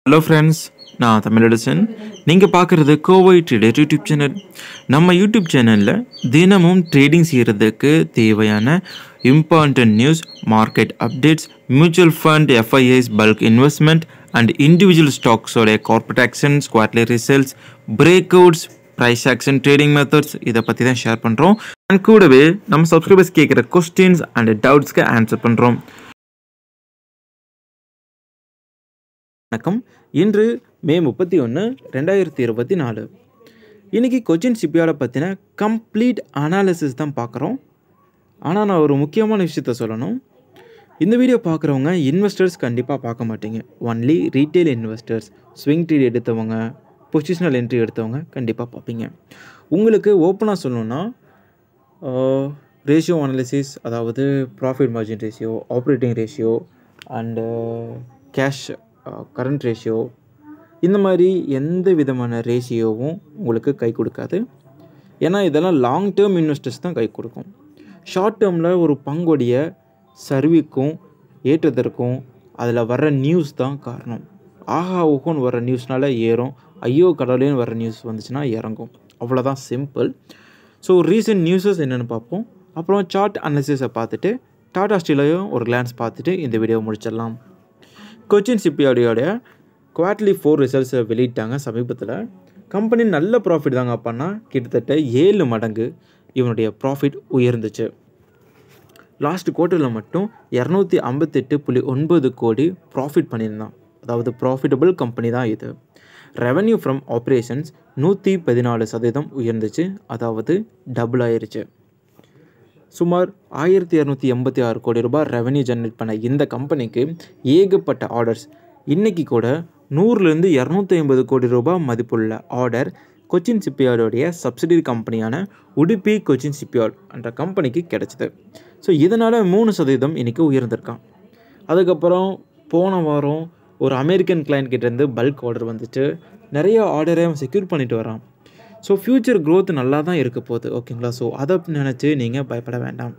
Hello friends, நான் தமிழரசன். நீங்கள் பார்க்குறது கோவை ட்ரேடர் யூடியூப் சேனல். நம்ம யூடியூப் சேனலில் தினமும் ட்ரேடிங் செய்கிறதுக்கு தேவையான important news, market updates, mutual fund, FIIs, bulk investment and individual ஸ்டாக்ஸோடைய corporate actions, quarterly results, breakouts, price action, trading methods இதை பற்றி தான் ஷேர் பண்ணுறோம். அண்ட் கூடவே நம்ம சப்ஸ்கிரைபர்ஸ் கேட்குற கொஸ்டின்ஸ் அண்ட் டவுட்ஸ்க்கு ஆன்சர் பண்ணுறோம். வணக்கம். இன்று மே 31, 2024. இன்றைக்கி கொச்சின் ஷிப்யார்டை பற்றின கம்ப்ளீட் அனாலிசிஸ் தான் பார்க்குறோம். ஆனால் நான் ஒரு முக்கியமான விஷயத்த சொல்லணும். இந்த வீடியோ பார்க்குறவங்க இன்வெஸ்டர்ஸ் கண்டிப்பாக பார்க்க மாட்டீங்க. Only retail investors, swing trade எடுத்தவங்க, பொசிஷனல் என்ட்ரி எடுத்தவங்க கண்டிப்பாக பார்ப்பீங்க. உங்களுக்கு ஓப்பனாக சொல்லணுன்னா ரேஷியோ அனாலிசிஸ், அதாவது profit margin ratio, operating ratio and cash current ratio, இந்த மாதிரி எந்த விதமான ரேஷியோவும் உங்களுக்கு கை கொடுக்காது. ஏன்னா இதெல்லாம் லாங் டேர்ம் இன்வெஸ்டர்ஸ் தான் கை கொடுக்கும். ஷார்ட் டேர்மில் ஒரு பங்குடைய சர்விக்கும் ஏற்றத்திற்கும் அதில் வர்ற நியூஸ் தான் காரணம். ஆஹா ஓஹோன்னு வர்ற நியூஸ்னால ஏறும், ஐயோ கடவுளேன்னு வர்ற நியூஸ் வந்துச்சுன்னா இறங்கும். அவ்வளோதான், சிம்பிள். ஸோ ரீசன்ட் நியூஸஸ் என்னென்னு பார்ப்போம். அப்புறம் சார்ட் அனாலிசிஸை பார்த்துட்டு டாடா ஸ்டீலையும் ஒரு கிளான்ஸ் பார்த்துட்டு இந்த வீடியோவை முடிச்சிடலாம். கொச்சின் ஷிப்யார்டோட குவார்ட்டர்லி 4 ரிசல்ட்ஸை வெளியிட்டாங்க சமீபத்தில். கம்பெனி நல்ல ப்ராஃபிட் தாங்க பண்ணால், கிட்டத்தட்ட 7 மடங்கு இவனுடைய ப்ராஃபிட் உயர்ந்துச்சு. லாஸ்ட் குவார்ட்டரில் மட்டும் 258.9 கோடி ப்ராஃபிட் பண்ணியிருந்தான். அதாவது ப்ராஃபிட்டபிள் கம்பெனி தான் இது. ரெவன்யூ ஃப்ரம் ஆப்ரேஷன்ஸ் 114% உயர்ந்துச்சு, அதாவது டபுள் ஆயிருச்சு. சுமார் 1286 கோடி ரூபாய் ரெவன்யூ ஜென்ரேட் பண்ண இந்த கம்பெனிக்கு ஏகப்பட்ட ஆர்டர்ஸ். இன்றைக்கி கூட 100லேருந்து 250 கோடி ரூபாய் மதிப்புள்ள ஆர்டர் கொச்சின் ஷிப்யார்டோடைய சப்சிடரி கம்பெனியான உடுப்பி கொச்சின் ஷிப்யார்ட் என்ற கம்பெனிக்கு கிடச்சிது. ஸோ இதனால் 3% இன்றைக்கி உயர்ந்திருக்கான். அதுக்கப்புறம் போன வாரம் ஒரு அமெரிக்கன் கிளைண்ட் கிட்டேருந்து பல்க் ஆர்டர் வந்துட்டு நிறைய ஆர்டரை செக்யூர் பண்ணிட்டு வரான். ஸோ ஃப்யூச்சர் க்ரோத் நல்லா தான் இருக்க போகுது, ஓகேங்களா? ஸோ அதை நினச்சி நீங்கள் பயப்பட வேண்டாம்.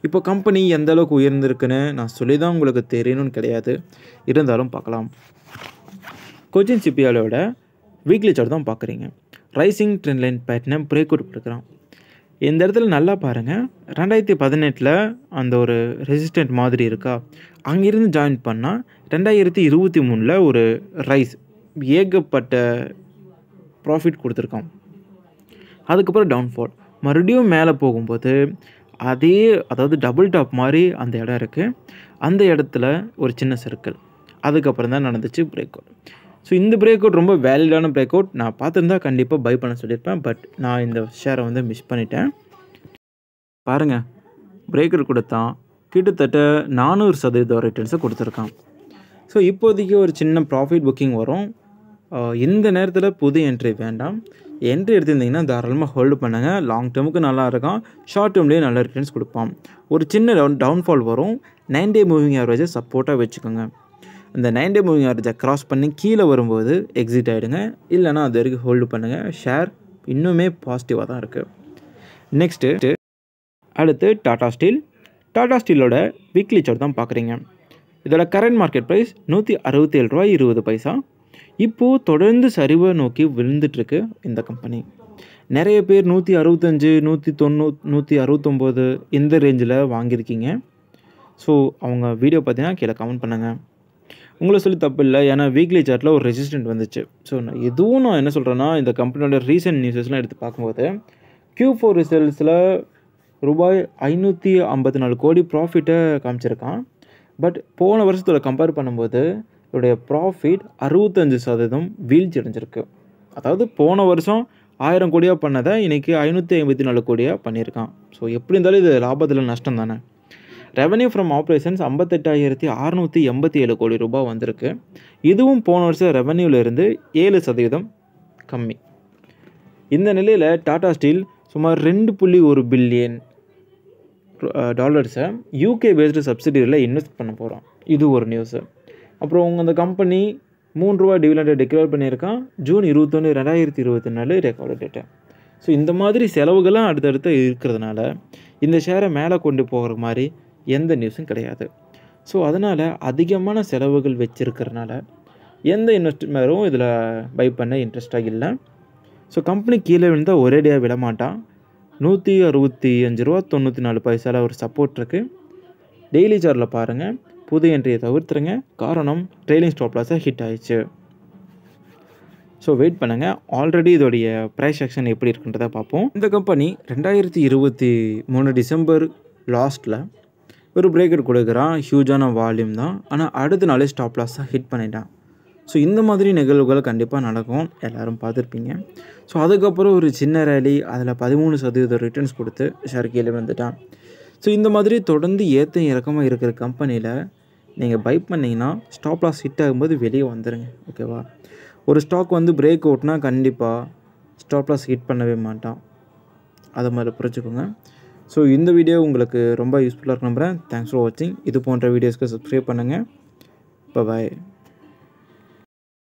இப்போ கம்பெனி எந்த அளவுக்கு உயர்ந்திருக்குன்னு நான் சொல்லி தான் உங்களுக்கு தெரியணும்னு கிடையாது, இருந்தாலும் பார்க்கலாம். கொச்சின் ஷிப்யார்டோட வீக்லி சார்ட் தான் பார்க்குறீங்க. ரைசிங் ட்ரெண்ட் லைன் பேட்டர்னை பிரேக் அவுட் கொடுக்குறான். இந்த இடத்துல நல்லா பாருங்கள், 2018 அந்த ஒரு ரெசிஸ்டன்ட் மாதிரி இருக்கா, அங்கேருந்து ஜாயின் பண்ணால் 2023 ஒரு ரைஸ், ஏகப்பட்ட ப்ராஃபிட் கொடுத்துருக்கான். அதுக்கப்புறம் டவுன்ஃபால், மறுபடியும் மேலே போகும்போது அதே, அதாவது டபுள் டாப் மாதிரி அந்த இடம் இருக்குது. அந்த இடத்துல ஒரு சின்ன சர்க்கிள், அதுக்கப்புறம் தான் நடந்துச்சு பிரேக் அவுட். ஸோ இந்த பிரேக் அவுட் ரொம்ப வேலிடான பிரேக் அவுட். நான் பார்த்துருந்தா கண்டிப்பாக பை பண்ண சொல்லியிருப்பேன், பட் நான் இந்த ஷேரை வந்து மிஸ் பண்ணிட்டேன். பாருங்கள், பிரேக் அவுட் கொடுத்தான், கிட்டத்தட்ட 400% ரிட்டர்ன்ஸை கொடுத்துருக்கான். ஸோ இப்போதைக்கு ஒரு சின்ன ப்ராஃபிட் புக்கிங் வரும். இந்த நேரத்தில் புது என்ட்ரி வேண்டாம். என்ட்ரி எடுத்திருந்தீங்கன்னா தாராளமாக ஹோல்டு பண்ணுங்கள். லாங் டேர்முக்கு நல்லா இருக்கும், ஷார்ட் டேர்ம்லேயே நல்ல ரிட்டர்ன்ஸ் கொடுப்பான். ஒரு சின்ன டவுன்ஃபால் வரும். 9 டே மூவிங் ஆவரேஜை சப்போர்ட்டாக வச்சுக்கோங்க. அந்த 9 டே மூவிங் ஆவரேஜை க்ராஸ் பண்ணி கீழே வரும்போது எக்ஸிட் ஆகிடுங்க, இல்லைனா அது வரைக்கும் ஹோல்டு பண்ணுங்கள். ஷேர் இன்னுமே பாசிட்டிவாக தான் இருக்குது. நெக்ஸ்ட்டு அடுத்து டாடா ஸ்டீல். டாடா ஸ்டீலோட வீக்லி சார்ட் தான் பார்க்குறீங்க. இதோட கரண்ட் மார்க்கெட் ப்ரைஸ் ₹167.20. இப்போது தொடர்ந்து சரிவை நோக்கி விழுந்துட்டுருக்கு இந்த கம்பெனி. நிறைய பேர் 165, 190, 169 இந்த ரேஞ்சில் வாங்கியிருக்கீங்க. ஸோ அவங்க வீடியோ பார்த்தீங்கன்னா கீழே கமெண்ட் பண்ணுங்கள். உங்களை சொல்லி தப்பு இல்லை, ஏன்னா வீக்லி சார்ட்டில் ஒரு ரெசிஸ்டன்ட் வந்துச்சு. ஸோ நான் என்ன சொல்கிறேன்னா, இந்த கம்பெனியோட ரீசன்ட் நியூஸஸ்லாம் எடுத்து பார்க்கும்போது Q4 ரிசல்ட்ஸில் ரூபாய் 554 கோடி ப்ராஃபிட்டை காமிச்சிருக்கான். பட் போன வருஷத்தோட கம்பேர் பண்ணும்போது இதோடைய ப்ராஃபிட் 65% வீழ்ச்சி அடைஞ்சிருக்கு. அதாவது போன வருஷம் 1000 கோடியாக பண்ணதை இன்றைக்கி 554 கோடியாக பண்ணியிருக்கான். ஸோ எப்படி இருந்தாலும் இது லாபத்தில் நஷ்டம் தானே. ரெவன்யூ ஃப்ரம் ஆப்ரேஷன்ஸ் 58,687 கோடி ரூபாய் வந்திருக்கு. இதுவும் போன வருஷம் ரெவன்யூலேருந்து 7% கம்மி. இந்த நிலையில் டாடா ஸ்டீல் சுமார் $2.1 பில்லியன் UK பேஸ்டு சப்சிடியில் இன்வெஸ்ட் பண்ண போகிறோம். இது ஒரு நியூஸு. அப்புறம் அந்த கம்பெனி ₹3 டிவிடெண்டை டிக்ளேர் பண்ணியிருக்கான். June 21, 2024 record date. ஸோ இந்த மாதிரி செலவுகள்லாம் அடுத்தடுத்து இருக்கிறதுனால இந்த ஷேரை மேலே கொண்டு போகிற மாதிரி எந்த நியூஸும் கிடையாது. ஸோ அதனால் அதிகமான செலவுகள் வச்சுருக்கிறனால எந்த இன்வெஸ்டரும் இதில் பை பண்ண இன்ட்ரெஸ்ட்டாக இல்லை. ஸோ கம்பெனி கீழே விழுந்தால் ஒரேடியாக விடமாட்டான். $165.94 ஒரு சப்போர்ட் இருக்குது. டெய்லி சார்ட்டில் பாருங்கள். புது என்ட்ரியை தவிர்த்துருங்க. காரணம் ட்ரெயிலிங் ஸ்டாப் லாஸை ஹிட் ஆயிடுச்சு. ஸோ வெயிட் பண்ணுங்கள். ஆல்ரெடி இதோடைய ப்ரைஸ் ஆக்ஷன் எப்படி இருக்குன்றதை பார்ப்போம். இந்த கம்பெனி 2023 டிசம்பர் லாஸ்ட்டில் ஒரு பிரேக்கெட் கொடுக்குறான். ஹியூஜான வால்யூம் தான். ஆனால் அடுத்த நாளே ஸ்டாப் லாஸாக ஹிட் பண்ணிட்டான். ஸோ இந்த மாதிரி நிகழ்வுகள் கண்டிப்பாக நடக்கும். எல்லோரும் பார்த்துருப்பீங்க. ஸோ அதுக்கப்புறம் ஒரு சின்ன ரேலி, அதில் 13% ரிட்டர்ன்ஸ் கொடுத்து ஷேர் கீழே வந்துட்டான். ஸோ இந்த மாதிரி தொடர்ந்து ஏற்ற இறக்கமாக இருக்கிற கம்பெனியில் நீங்கள் பை பண்ணிங்கன்னா ஸ்டாப் லாஸ் ஹிட் ஆகும்போது வெளியே வந்துடுங்க. ஓகேவா? ஒரு ஸ்டாக் வந்து பிரேக் அவுட்னா கண்டிப்பாக ஸ்டாப் லாஸ் ஹிட் பண்ணவே மாட்டான். அதை மாதிரி புரிஞ்சுக்கோங்க. ஸோ இந்த வீடியோ உங்களுக்கு ரொம்ப யூஸ்ஃபுல்லாக இருக்கு நம்புகிறேன். தேங்க்ஸ் ஃபார் வாட்சிங். இது போன்ற வீடியோஸ்க்கு சப்ஸ்கிரைப் பண்ணுங்கள். பாய்.